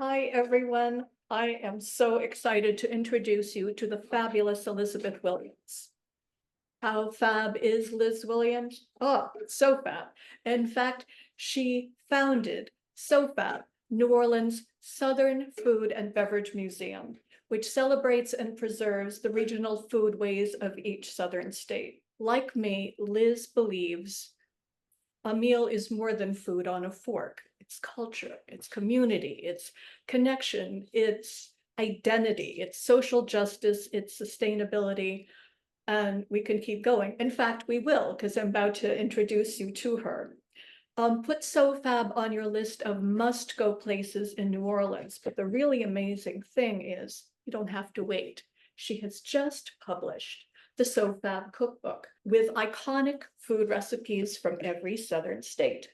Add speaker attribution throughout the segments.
Speaker 1: Hi, everyone. I am so excited to introduce you to the fabulous Elizabeth Williams. How fab is Liz Williams? Oh, so fab. In fact, she founded SoFab, New Orleans Southern Food and Beverage Museum, which celebrates and preserves the regional foodways of each Southern state. Like me, Liz believes a meal is more than food on a fork. It's culture, it's community, it's connection, it's identity, it's social justice, it's sustainability, and we can keep going. In fact, we will, because I'm about to introduce you to her. Put SoFab on your list of must-go places in New Orleans, but the really amazing thing is you don't have to wait. She has just published the SoFab cookbook with iconic food recipes from every Southern state.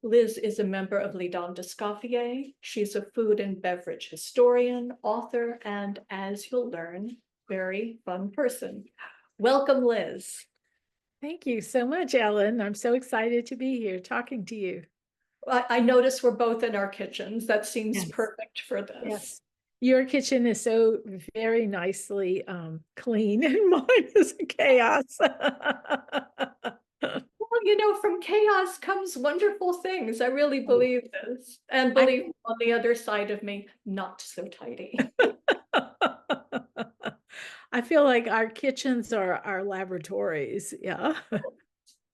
Speaker 1: Liz is a member of Les Dames d'Escoffier. She's a food and beverage historian, author, and as you'll learn, very fun person. Welcome, Liz.
Speaker 2: Thank you so much, Ellen. I'm so excited to be here talking to you.
Speaker 1: I notice we're both in our kitchens. That seems
Speaker 2: Yes.
Speaker 1: perfect for this.
Speaker 2: Yes. Your kitchen is so very nicely clean, and mine is a chaos.
Speaker 1: Well, from chaos comes wonderful things. I really
Speaker 2: Oh,
Speaker 1: believe this. And
Speaker 2: I
Speaker 1: believe on the other side of me, not so tidy.
Speaker 2: I feel like our kitchens are our laboratories. Yeah.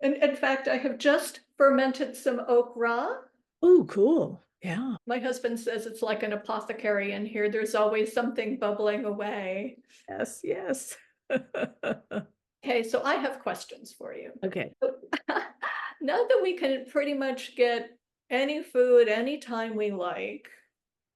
Speaker 1: And in fact, I have just fermented some okra.
Speaker 2: Oh, cool. Yeah.
Speaker 1: My husband says it's like an apothecary in here. There's always something bubbling away.
Speaker 2: Yes, yes.
Speaker 1: Okay, so I have questions for you.
Speaker 2: Okay.
Speaker 1: Now that we can pretty much get any food anytime we like,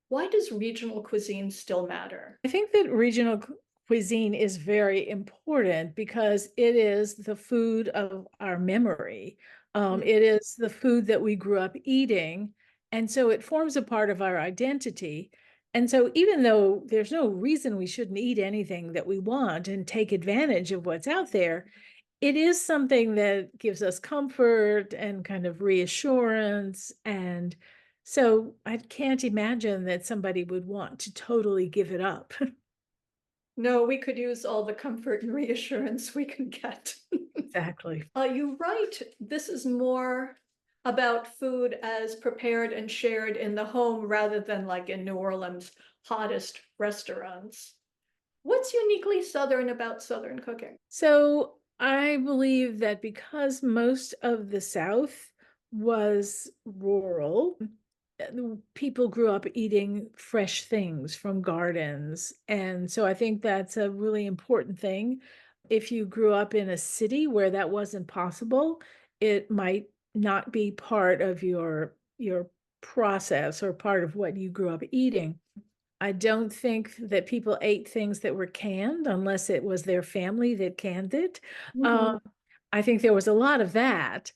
Speaker 1: why does regional cuisine still matter?
Speaker 2: I think that regional cuisine is very important because it is the food of our memory. It is the food that we grew up eating. And so it forms a part of our identity. And so even though there's no reason we shouldn't eat anything that we want and take advantage of what's out there, it is something that gives us comfort and kind of reassurance. And so I can't imagine that somebody would want to totally give it up.
Speaker 1: No, we could use all the comfort and reassurance we can get.
Speaker 2: Exactly.
Speaker 1: You write, this is more about food as prepared and shared in the home rather than like in New Orleans' hottest restaurants. What's uniquely Southern about Southern cooking?
Speaker 2: So I believe that because most of the South was rural, people grew up eating fresh things from gardens. And so I think that's a really important thing. If you grew up in a city where that wasn't possible, it might not be part of your process or part of what you grew up eating. I don't think that people ate things that were canned unless it was their family that canned it.
Speaker 1: Mhm.
Speaker 2: Um, I think there was a lot of that,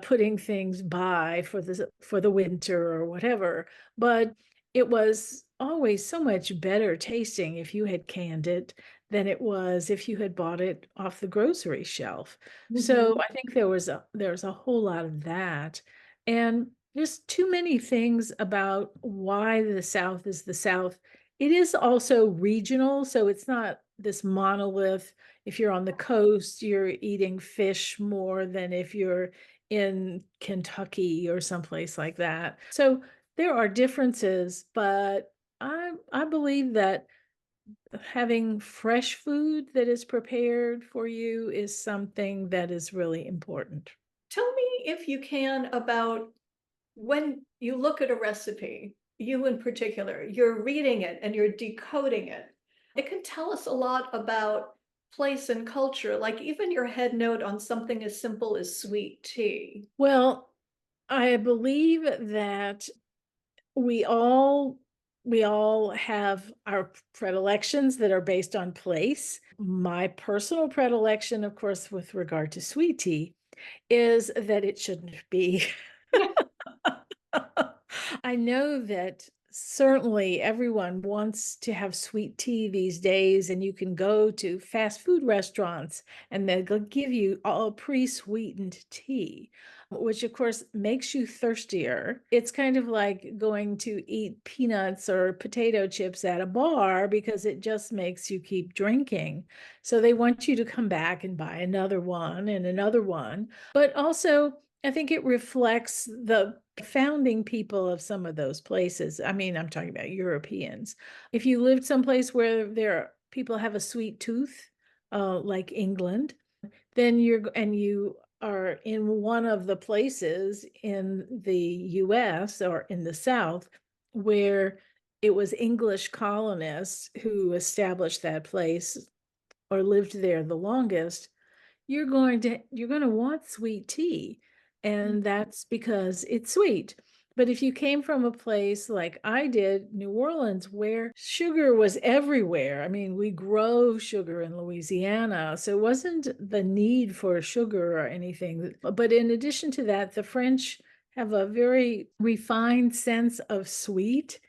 Speaker 2: putting things by for the winter or whatever. But it was always so much better tasting if you had canned it than it was if you had bought it off the grocery shelf. So
Speaker 1: Mhm.
Speaker 2: I think there was a whole lot of that. And there's too many things about why the South is the South. It is also regional, so it's not this monolith. If you're on the coast, you're eating fish more than if you're in Kentucky or someplace like that. So there are differences, but I believe that having fresh food that is prepared for you is something that is really important.
Speaker 1: Tell me, if you can, about when you look at a recipe, you in particular, you're reading it and you're decoding it. It can tell us a lot about place and culture, like even your head note on something as simple as sweet tea.
Speaker 2: Well, I believe that we all we all have our predilections that are based on place. My personal predilection, of course, with regard to sweet tea, is that it shouldn't be. I know that certainly everyone wants to have sweet tea these days, and you can go to fast food restaurants and they'll give you all pre-sweetened tea. which of course makes you thirstier. It's kind of like going to eat peanuts or potato chips at a bar because it just makes you keep drinking. So they want you to come back and buy another one and another one. But also, I think it reflects the founding people of some of those places. I mean, I'm talking about Europeans. If you lived someplace where people have a sweet tooth, like England, then you are in one of the places in the US or in the South where it was English colonists who established that place or lived there the longest, you're going to want sweet tea, and that's because it's sweet. But if you came from a place like I did, New Orleans, where sugar was everywhere, I mean, we grow sugar in Louisiana, so it wasn't the need for sugar or anything. But in addition to that, the French have a very refined sense of sweet,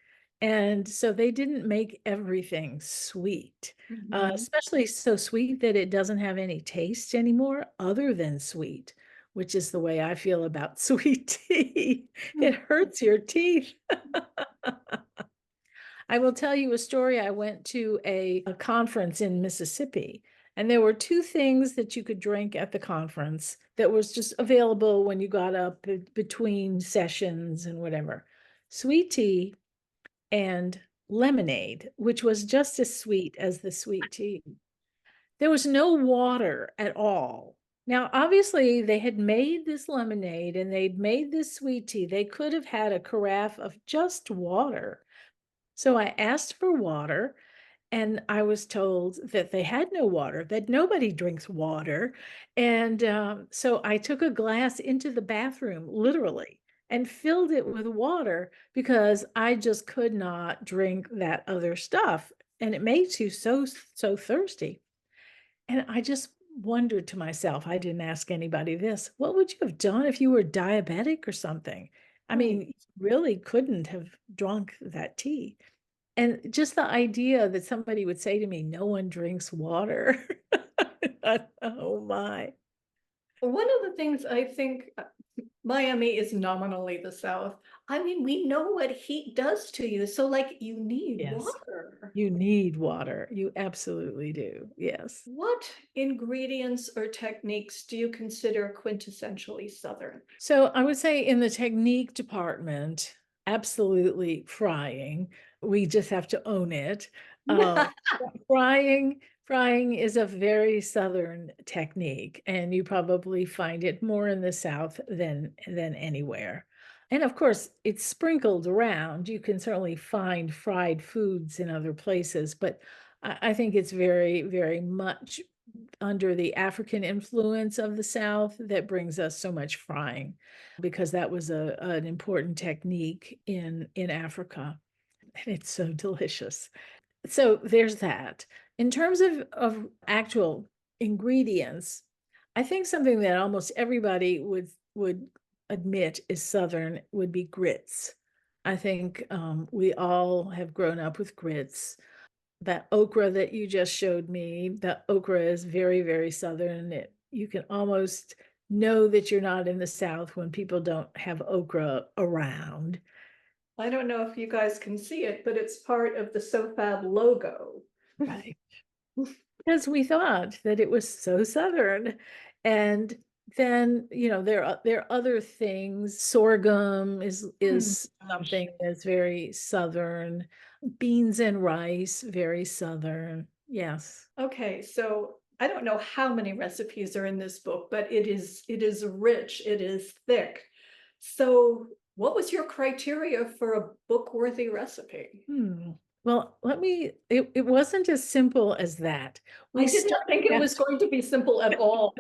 Speaker 2: and so they didn't make everything sweet,
Speaker 1: Mhm.
Speaker 2: especially so sweet that it doesn't have any taste anymore other than sweet, which is the way I feel about sweet tea. It hurts your teeth. I will tell you a story. I went to a conference in Mississippi, and there were two things that you could drink at the conference that was just available when you got up between sessions and whatever: sweet tea and lemonade, which was just as sweet as the sweet tea. There was no water at all. Now, obviously, they had made this lemonade and they'd made this sweet tea. They could have had a carafe of just water. So I asked for water, and I was told that they had no water, that nobody drinks water. And so I took a glass into the bathroom, literally, and filled it with water because I just could not drink that other stuff. And it makes you so thirsty. And I just wondered to myself, I didn't ask anybody this, what would you have done if you were diabetic or something? I
Speaker 1: Hmm.
Speaker 2: mean, you really couldn't have drunk that tea. And just the idea that somebody would say to me, no one drinks water. Oh my.
Speaker 1: One of the things I think Miami is nominally the South. I mean, we know what heat does to you. So, like, you need
Speaker 2: Yes.
Speaker 1: water.
Speaker 2: You need water. You absolutely do. Yes.
Speaker 1: What ingredients or techniques do you consider quintessentially Southern?
Speaker 2: So I would say in the technique department, absolutely frying. We just have to own it. Uh, frying is a very Southern technique, and you probably find it more in the South than anywhere. And of course, it's sprinkled around. You can certainly find fried foods in other places, but I think it's very, very much under the African influence of the South that brings us so much frying, because that was an important technique in Africa, and it's so delicious. So there's that. In terms of actual ingredients, I think something that almost everybody would admit is Southern would be grits. I think we all have grown up with grits. That okra that you just showed me, that okra is very, very Southern. You can almost know that you're not in the South when people don't have okra around.
Speaker 1: I don't know if you guys can see it, but it's part of the SoFab logo.
Speaker 2: Right. Because we thought that it was so Southern. And then, there are other things. Sorghum
Speaker 1: Hmm,
Speaker 2: is
Speaker 1: gosh.
Speaker 2: something that's very Southern. Beans and rice, very Southern. Yes.
Speaker 1: Okay, so I don't know how many recipes are in this book, but it is rich, it is thick. So what was your criteria for a book-worthy recipe?
Speaker 2: Hmm. Well, it wasn't as simple as that.
Speaker 1: I
Speaker 2: We
Speaker 1: did not think
Speaker 2: started
Speaker 1: it
Speaker 2: out,
Speaker 1: was going to be simple at all.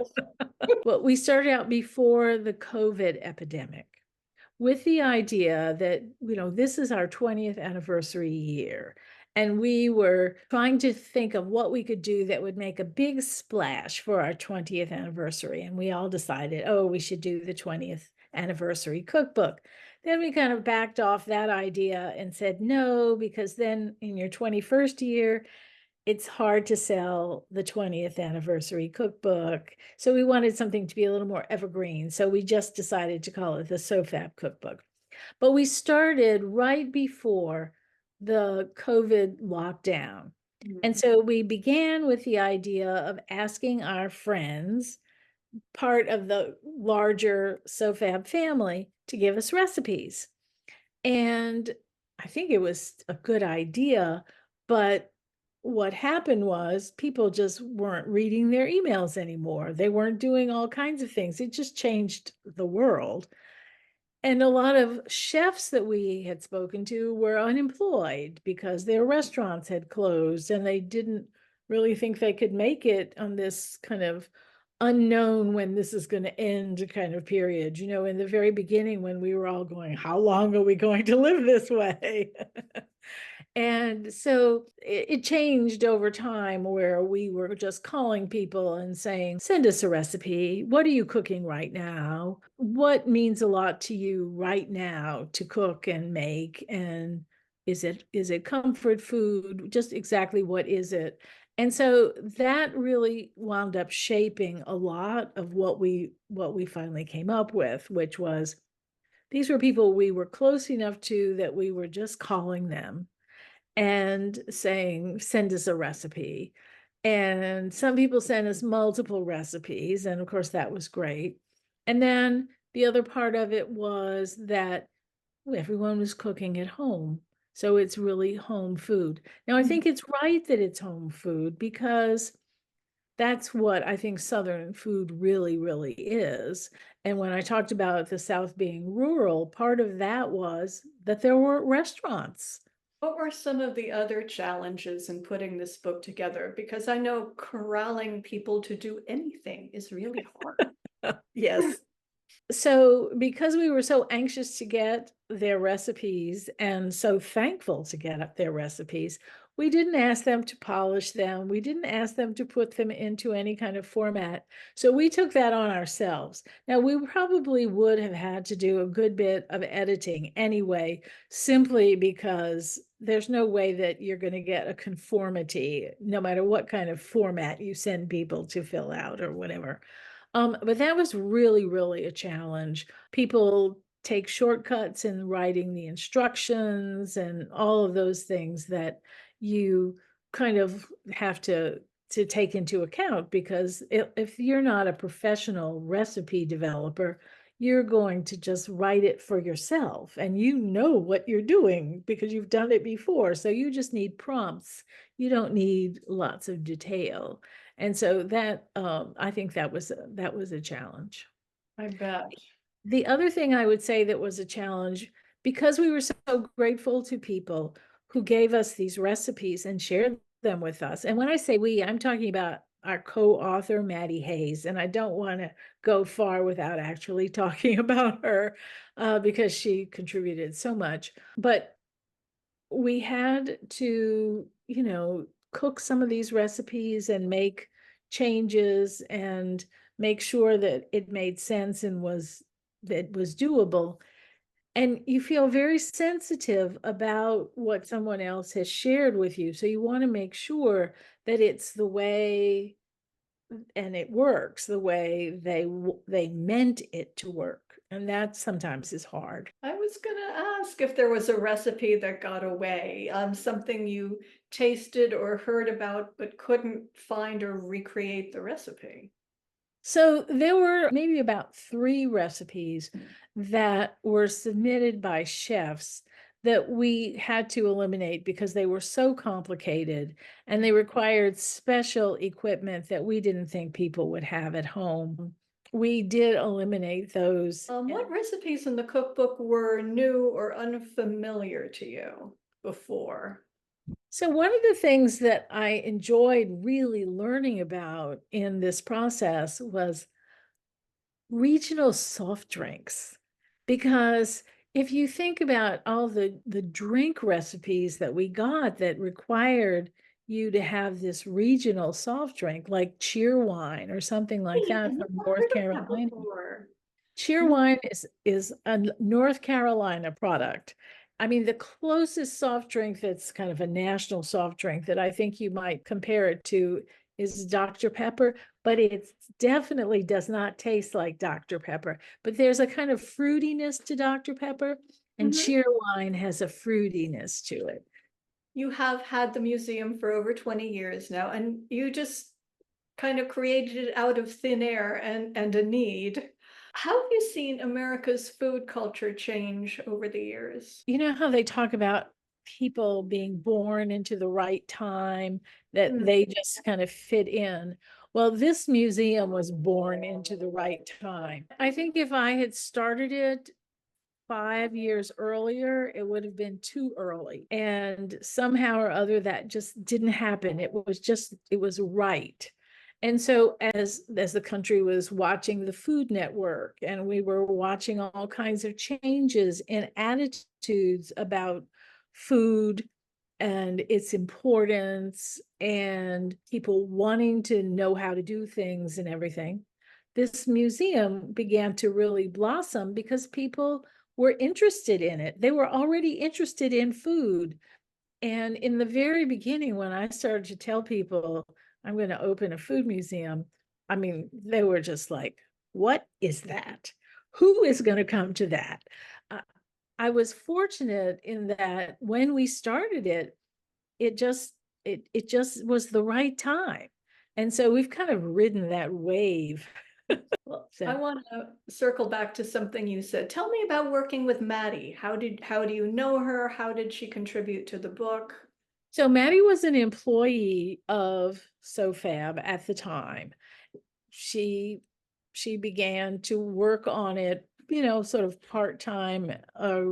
Speaker 2: well, we started out before the COVID epidemic with the idea that, this is our 20th anniversary year. And we were trying to think of what we could do that would make a big splash for our 20th anniversary. And we all decided, oh, we should do the 20th anniversary cookbook. Then we kind of backed off that idea and said no, because then in your 21st year, it's hard to sell the 20th anniversary cookbook. So we wanted something to be a little more evergreen. So we just decided to call it the SoFab cookbook. But we started right before the COVID lockdown. And
Speaker 1: Mhm.
Speaker 2: so we began with the idea of asking our friends, part of the larger SoFab family, to give us recipes. And I think it was a good idea, but what happened was people just weren't reading their emails anymore. They weren't doing all kinds of things. It just changed the world. And a lot of chefs that we had spoken to were unemployed because their restaurants had closed and they didn't really think they could make it on this kind of unknown when this is going to end kind of period. You know, in the very beginning when we were all going, how long are we going to live this way? And so it changed over time where we were just calling people and saying, send us a recipe. What are you cooking right now? What means a lot to you right now to cook and make? And is it comfort food? Just exactly what is it? And so that really wound up shaping a lot of what we finally came up with, which was these were people we were close enough to that we were just calling them and saying, send us a recipe. And some people sent us multiple recipes. And of course, that was great. And then the other part of it was that everyone was cooking at home. So it's really home food. Now, I think it's right that it's home food because that's what I think Southern food really, really is. And when I talked about the South being rural, part of that was that there were restaurants.
Speaker 1: What were some of the other challenges in putting this book together? Because I know corralling people to do anything is really hard.
Speaker 2: Yes. So, because we were so anxious to get their recipes and so thankful to get up their recipes, we didn't ask them to polish them. We didn't ask them to put them into any kind of format. So, we took that on ourselves. Now, we probably would have had to do a good bit of editing anyway, simply because there's no way that you're going to get a conformity, no matter what kind of format you send people to fill out or whatever. But that was really, really a challenge. People take shortcuts in writing the instructions and all of those things that you kind of have to take into account because if you're not a professional recipe developer, you're going to just write it for yourself and you know what you're doing because you've done it before. So you just need prompts. You don't need lots of detail. And so that I think that was a challenge.
Speaker 1: I bet.
Speaker 2: The other thing I would say that was a challenge, because we were so grateful to people who gave us these recipes and shared them with us. And when I say we, I'm talking about our co-author, Maddie Hayes. And I don't want to go far without actually talking about her because she contributed so much. But we had to, cook some of these recipes and make changes and make sure that it made sense and was doable. And you feel very sensitive about what someone else has shared with you. So you want to make sure that it's the way and it works the way they meant it to work. And that sometimes is hard.
Speaker 1: I was gonna ask if there was a recipe that got away, something you tasted or heard about but couldn't find or recreate the recipe.
Speaker 2: So there were maybe about 3 recipes that were submitted by chefs that we had to eliminate because they were so complicated and they required special equipment that we didn't think people would have at home. We did eliminate those.
Speaker 1: What recipes in the cookbook were new or unfamiliar to you before?
Speaker 2: So one of the things that I enjoyed really learning about in this process was regional soft drinks, because if you think about all the drink recipes that we got that required you to have this regional soft drink like cheer wine or something like
Speaker 1: Hey, I've
Speaker 2: that from
Speaker 1: never
Speaker 2: North
Speaker 1: heard of that
Speaker 2: Carolina.
Speaker 1: before.
Speaker 2: Cheer wine is a North Carolina product, I mean, the closest soft drink that's kind of a national soft drink that I think you might compare it to is Dr. Pepper, but it definitely does not taste like Dr. Pepper. But there's a kind of fruitiness to Dr. Pepper, and
Speaker 1: Mhm.
Speaker 2: Cheerwine has a fruitiness to it.
Speaker 1: You have had the museum for over 20 years now, and you just kind of created it out of thin air and a need. How have you seen America's food culture change over the years?
Speaker 2: You know how they talk about people being born into the right time, that
Speaker 1: Mm.
Speaker 2: they just kind of fit in? Well, this museum was born into the right time. I think if I had started it 5 years earlier, it would have been too early. And somehow or other, that just didn't happen. It was right. And so as the country was watching the Food Network, and we were watching all kinds of changes in attitudes about food and its importance, and people wanting to know how to do things and everything, this museum began to really blossom because people were interested in it. They were already interested in food. And in the very beginning, when I started to tell people I'm going to open a food museum, I mean, they were just like, what is that? Who is going to come to that? Uh, I was fortunate in that when we started it, it just it just was the right time. And so we've kind of ridden that wave.
Speaker 1: Well, I
Speaker 2: So
Speaker 1: want to circle back to something you said. Tell me about working with Maddie. How do you know her? How did she contribute to the book?
Speaker 2: So Maddie was an employee of SoFab at the time. She she began to work on it, sort of part-time. It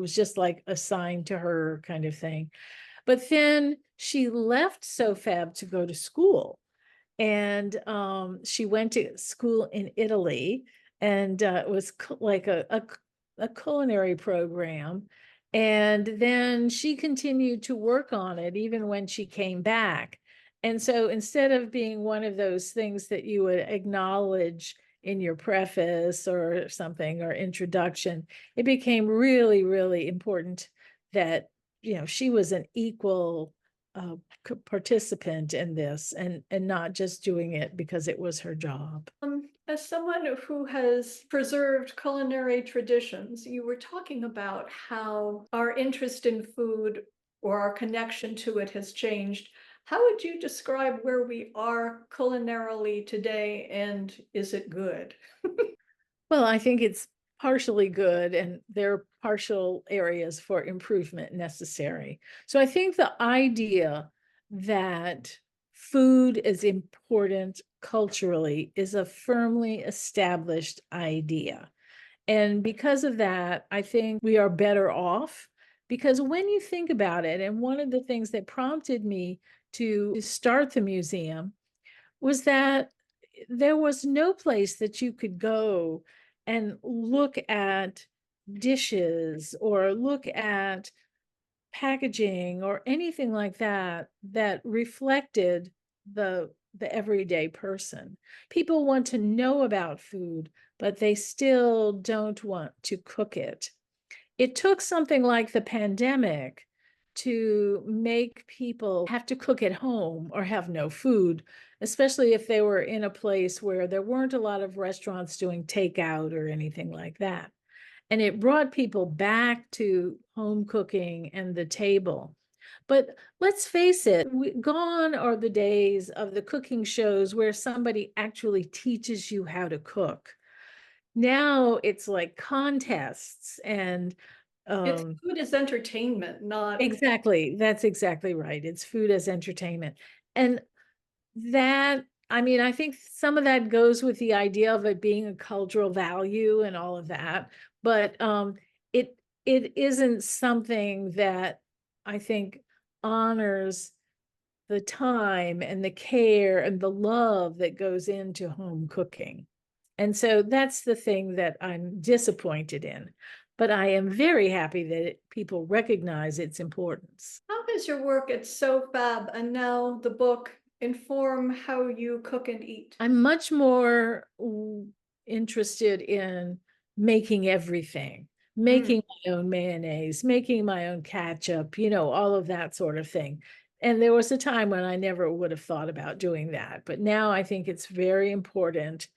Speaker 2: was just like assigned to her kind of thing. But then she left SoFab to go to school. And she went to school in Italy, and it was like a culinary program. And then she continued to work on it even when she came back. And so instead of being one of those things that you would acknowledge in your preface or something or introduction, it became really, really important that, she was an equal uh, participant in this, and not just doing it because it was her job.
Speaker 1: As someone who has preserved culinary traditions, you were talking about how our interest in food or our connection to it has changed. How would you describe where we are culinarily today, and is it good?
Speaker 2: Well, I think it's partially good, and there are partial areas for improvement necessary. So I think the idea that food is important culturally is a firmly established idea. And because of that, I think we are better off, because when you think about it, and one of the things that prompted me to start the museum was that there was no place that you could go and look at dishes or look at packaging or anything like that that reflected the everyday person. People want to know about food, but they still don't want to cook it. It took something like the pandemic to make people have to cook at home or have no food, especially if they were in a place where there weren't a lot of restaurants doing takeout or anything like that. And it brought people back to home cooking and the table. But let's face it, gone are the days of the cooking shows where somebody actually teaches you how to cook. Now it's like contests and
Speaker 1: It's
Speaker 2: um,
Speaker 1: food as entertainment, not
Speaker 2: exactly, that's exactly right. It's food as entertainment. And that, I mean, I think some of that goes with the idea of it being a cultural value and all of that, but it it isn't something that I think honors the time and the care and the love that goes into home cooking. And so that's the thing that I'm disappointed in. But I am very happy that people recognize its importance.
Speaker 1: how does your work at SoFab and now the book inform how you cook and eat?
Speaker 2: I'm much more interested in making everything,
Speaker 1: Mm.
Speaker 2: making my own mayonnaise, making my own ketchup, all of that sort of thing. And there was a time when I never would have thought about doing that, but now I think it's very important.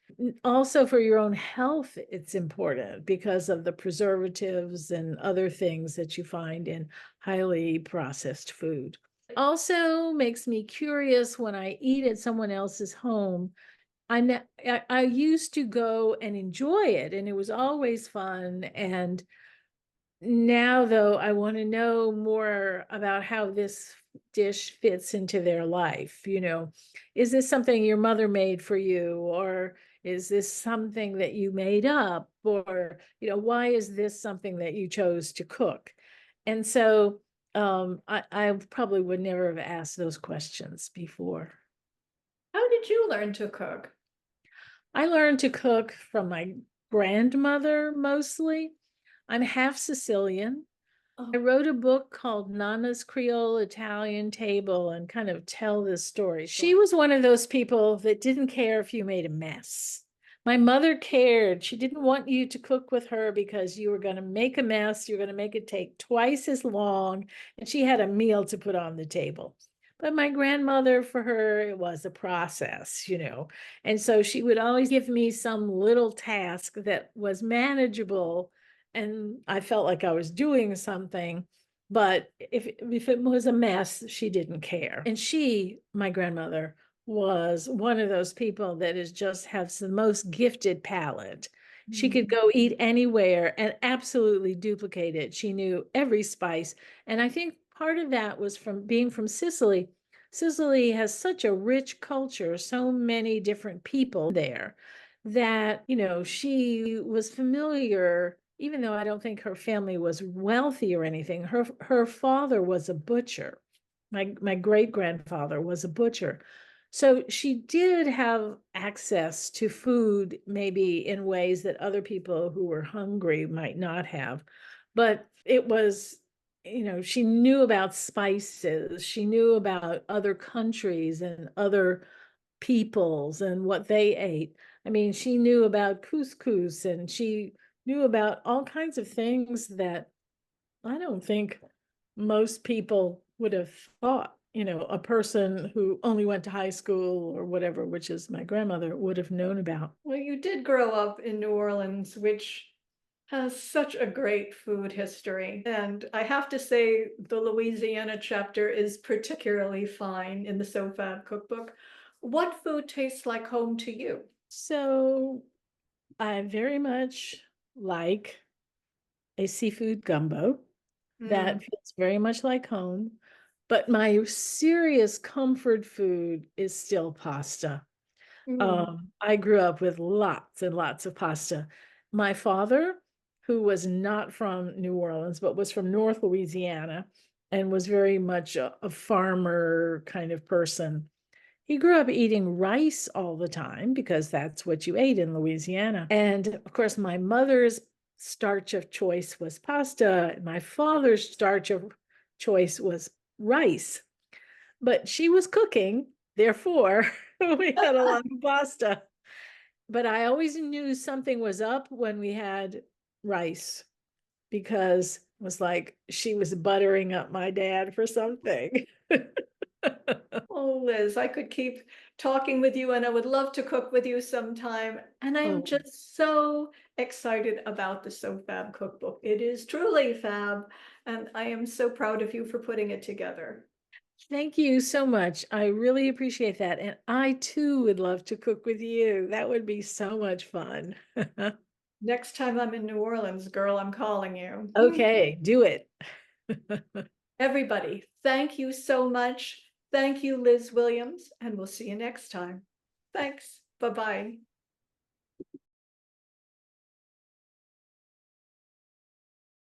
Speaker 2: Also, for your own health, it's important because of the preservatives and other things that you find in highly processed food. Also makes me curious when I eat at someone else's home. I used to go and enjoy it, and it was always fun. And now, though, I want to know more about how this dish fits into their life. Is this something your mother made for you, or is this something that you made up, or why is this something that you chose to cook? And so, I probably would never have asked those questions before.
Speaker 1: How did you learn to cook?
Speaker 2: I learned to cook from my grandmother mostly. I'm half Sicilian. I
Speaker 1: Oh,
Speaker 2: wrote a book called Nana's Creole Italian Table and kind of tell this story. She was one of those people that didn't care if you made a mess. My mother cared. She didn't want you to cook with her because you were going to make a mess. You're going to make it take twice as long. And she had a meal to put on the table. But my grandmother, for her, it was a process. And so she would always give me some little task that was manageable, and I felt like I was doing something. But if it was a mess, she didn't care. And my grandmother, was one of those people that is just has the most gifted palate. She could
Speaker 1: mm.
Speaker 2: go eat anywhere and absolutely duplicate it. She knew every spice. And I think part of that was from being from Sicily. Sicily has such a rich culture, so many different people there, that, she was familiar, even though I don't think her family was wealthy or anything. Her father was a butcher. My great grandfather was a butcher. So she did have access to food, maybe in ways that other people who were hungry might not have. But it was, she knew about spices. She knew about other countries and other peoples and what they ate. I mean, she knew about couscous, and she knew about all kinds of things that I don't think most people would have thought, a person who only went to high school or whatever, which is my grandmother, would have known about.
Speaker 1: Well, you did grow up in New Orleans, which has such a great food history. And I have to say, the Louisiana chapter is particularly fine in the SoFab cookbook. What food tastes like home to you?
Speaker 2: So I very much like a seafood gumbo that
Speaker 1: Mm,
Speaker 2: feels very much like home. But my serious comfort food is still pasta.
Speaker 1: mm,
Speaker 2: I grew up with lots and lots of pasta. My father, who was not from New Orleans, but was from North Louisiana and was very much a farmer kind of person, he grew up eating rice all the time because that's what you ate in Louisiana. And of course, my mother's starch of choice was pasta. My father's starch of choice was rice, but she was cooking, therefore, we had a lot of pasta. But I always knew something was up when we had rice, because it was like she was buttering up my dad for something.
Speaker 1: Oh, Liz, I could keep talking with you and I would love to cook with you sometime. And I am
Speaker 2: Oh,
Speaker 1: just so excited about the SoFab cookbook. It is truly fab, and I am so proud of you for putting it together.
Speaker 2: thank you so much. I really appreciate that. And I too would love to cook with you. That would be so much fun.
Speaker 1: Next time I'm in New Orleans, girl, I'm calling you.
Speaker 2: Okay, do it.
Speaker 1: Everybody, thank you so much. Thank you, Liz Williams, and we'll see you next time. Thanks. Bye-bye.